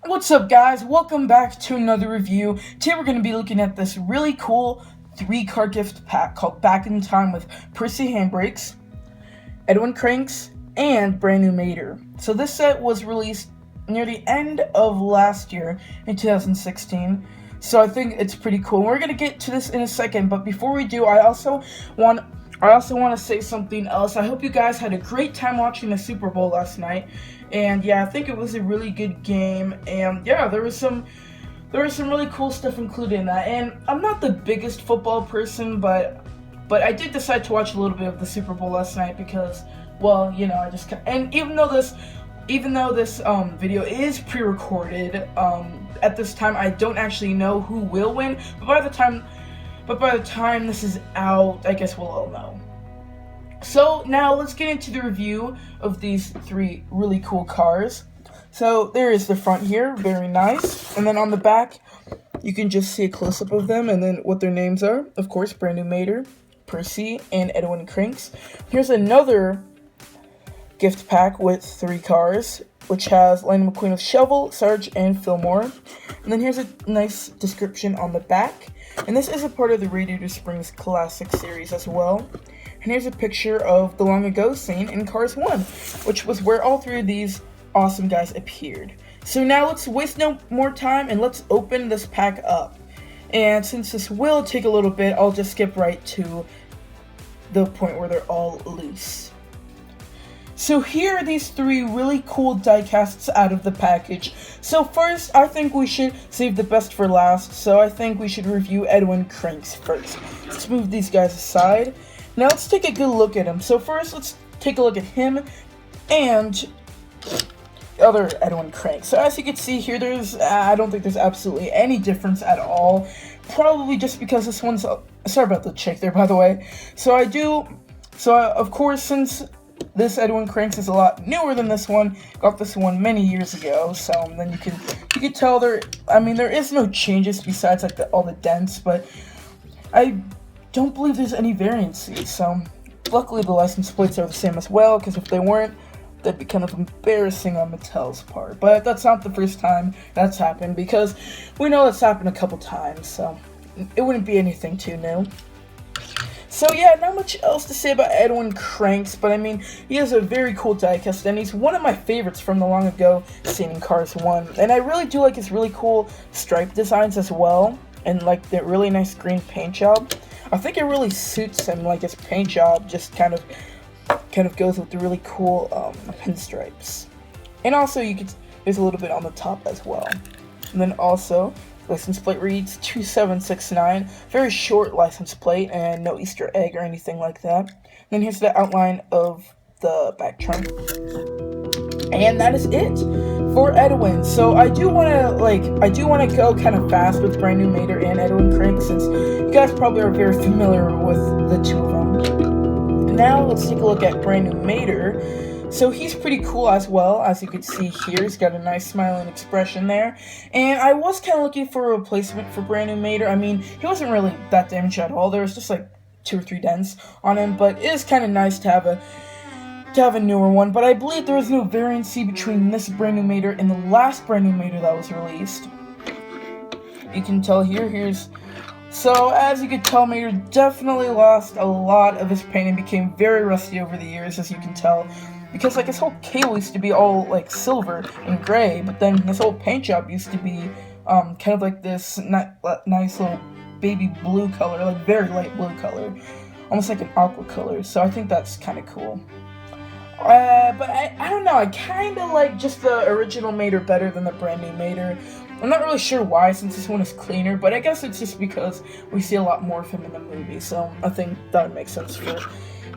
What's up, guys? Welcome back to another review. Today we're going to be looking at this really cool 3-card gift pack called Back in Time with Percy Handbrakes, Edwin Cranks, and Brand New Mater. So this set was released near the end of last year in 2016. So I think it's pretty cool. We're going to get to this in a second, but before we do, I also want to say something else. I hope you guys had a great time watching the Super Bowl last night. And yeah, I think it was a really good game. And yeah, there was some really cool stuff included in that. And I'm not the biggest football person, but I did decide to watch a little bit of the Super Bowl last night because, well, you know, even though this video is pre-recorded, at this time I don't actually know who will win. But by the time this is out, I guess we'll all know. So now let's get into the review of these 3 really cool cars. So there is the front here, very nice. And then on the back, you can just see a close-up of them and then what their names are. Of course, Brand New Mater, Percy, and Edwin Cranks. Here's another gift pack with 3 cars, which has Lightning McQueen of Shovel, Sarge, and Fillmore. And then here's a nice description on the back. And this is a part of the Radiator Springs Classic series as well. And here's a picture of the long ago scene in Cars 1, which was where all 3 of these awesome guys appeared. So now let's waste no more time and let's open this pack up. And since this will take a little bit, I'll just skip right to the point where they're all loose. So here are these 3 really cool diecasts out of the package. So first, I think we should save the best for last, so I think we should review Edwin Cranks first. Let's move these guys aside. Now let's take a good look at him. So first, let's take a look at him and the other Edwin Cranks. So as you can see here, I don't think there's absolutely any difference at all. Probably just because this one's, sorry about the check there, by the way. Of course, since this Edwin Cranks is a lot newer than this one, got this one many years ago, so then you can tell there is no changes besides like all the dents, but I don't believe there's any variances, so luckily the license plates are the same as well, because if they weren't, that'd be kind of embarrassing on Mattel's part. But that's not the first time that's happened, because we know that's happened a couple times, so it wouldn't be anything too new. So yeah, not much else to say about Edwin Cranks, but I mean, he has a very cool diecast, and he's one of my favorites from the long ago scene in Cars 1. And I really do like his really cool stripe designs as well, and like the really nice green paint job. I think it really suits him, like his paint job just kind of goes with the really cool pinstripes. And also there's a little bit on the top as well. And then also, license plate reads 2769, very short license plate and no Easter egg or anything like that. And then here's the outline of the back trunk. And that is it for Edwin. So I do want to go kind of fast with Brand New Mater and Edwin Cranks, since you guys probably are very familiar with the 2 of them. Now let's take a look at Brand New Mater. So he's pretty cool as well, as you can see here. He's got a nice smiling expression there. And I was kind of looking for a replacement for Brand New Mater. I mean, he wasn't really that damaged at all. There was just like 2 or 3 dents on him, but it is kind of nice to have a newer one. But I believe there is no variancy between this Brand New Mater and the last Brand New Mater that was released. You can tell so as you can tell, Mater definitely lost a lot of his paint and became very rusty over the years, as you can tell. Because like his whole cable used to be all like silver and gray, but then his whole paint job used to be kind of like this nice little baby blue color, like very light blue color, almost like an aqua color. So I think that's kind of cool. But I don't know, I kind of like just the original Mater better than the Brand New Mater. I'm not really sure why, since this one is cleaner, but I guess it's just because we see a lot more of him in the movie, so I think that would make sense for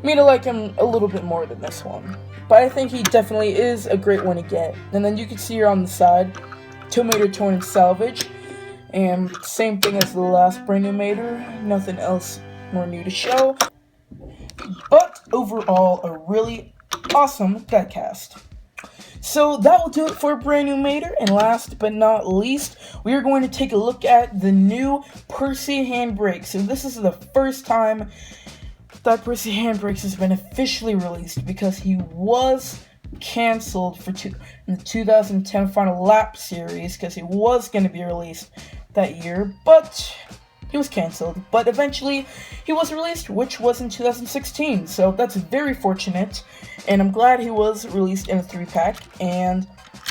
me to like him a little bit more than this one. But I think he definitely is a great one to get. And then you can see here on the side, 2 Mater torn and salvage, and same thing as the last Brand New Mater, nothing else more new to show. But overall, a really awesome diecast. So that will do it for Brand New Mater, and last but not least, we are going to take a look at the new Percy Handbrakes. So this is the first time that Percy Handbrakes has been officially released, because he was canceled in the 2010 Final Lap series because he was going to be released that year, but he was canceled. But eventually he was released, which was in 2016, so that's very fortunate, and I'm glad he was released in a 3-pack, and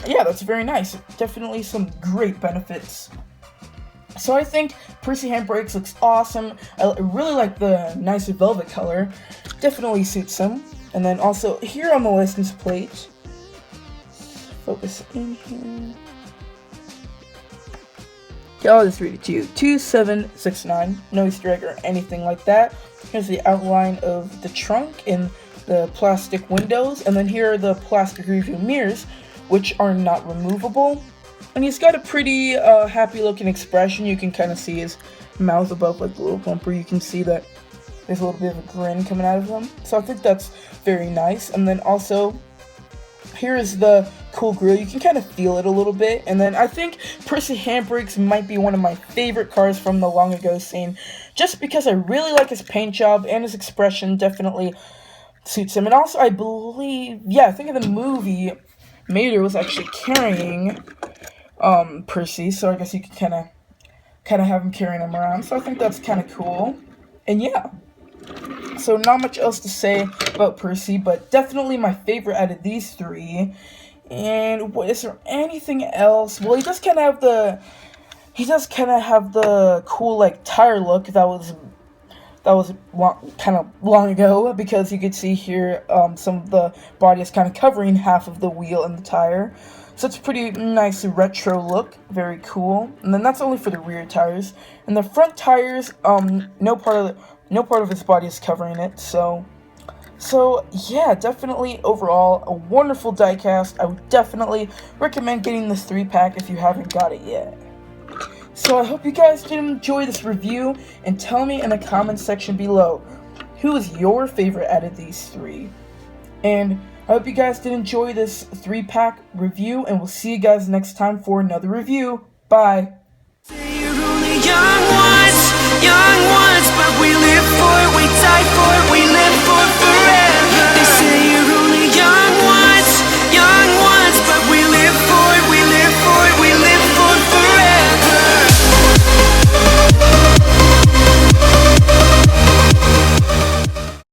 yeah, that's very nice. Definitely some great benefits. So I think Percy Handbrakes looks awesome. I really like the nice velvet color. Definitely suits him. And then also here on the license plate, focus in here. Okay, I'll just read it to you. 2769. No Easter egg or anything like that. Here's the outline of the trunk and the plastic windows. And then here are the plastic rearview mirrors, which are not removable. And he's got a pretty happy looking expression. You can kind of see his mouth above like the little bumper. You can see that there's a little bit of a grin coming out of him. So I think that's very nice. And then also, here is the cool grill. You can kind of feel it a little bit. And then I think Percy Handbrakes might be one of my favorite cars from the long ago scene. Just because I really like his paint job and his expression definitely suits him. And also I believe, yeah, I think in the movie, Mater was actually carrying Percy, so I guess you could kind of have him carrying him around. So I think that's kind of cool. And yeah, so not much else to say about Percy, but definitely my favorite out of these three. And what is there anything else? Well, he does kind of have the cool like tire look that was kind of long ago, because you could see here some of the body is kind of covering half of the wheel and the tire. So it's a pretty nice retro look, very cool. And then that's only for the rear tires. And the front tires, no part of his body is covering it. So yeah, definitely overall a wonderful diecast. I would definitely recommend getting this 3-pack if you haven't got it yet. So I hope you guys did enjoy this review, and tell me in the comment section below, who is your favorite out of these three? And I hope you guys did enjoy this 3-pack review, and we'll see you guys next time for another review. Bye! Young ones, but we live for it, we die for it, we live for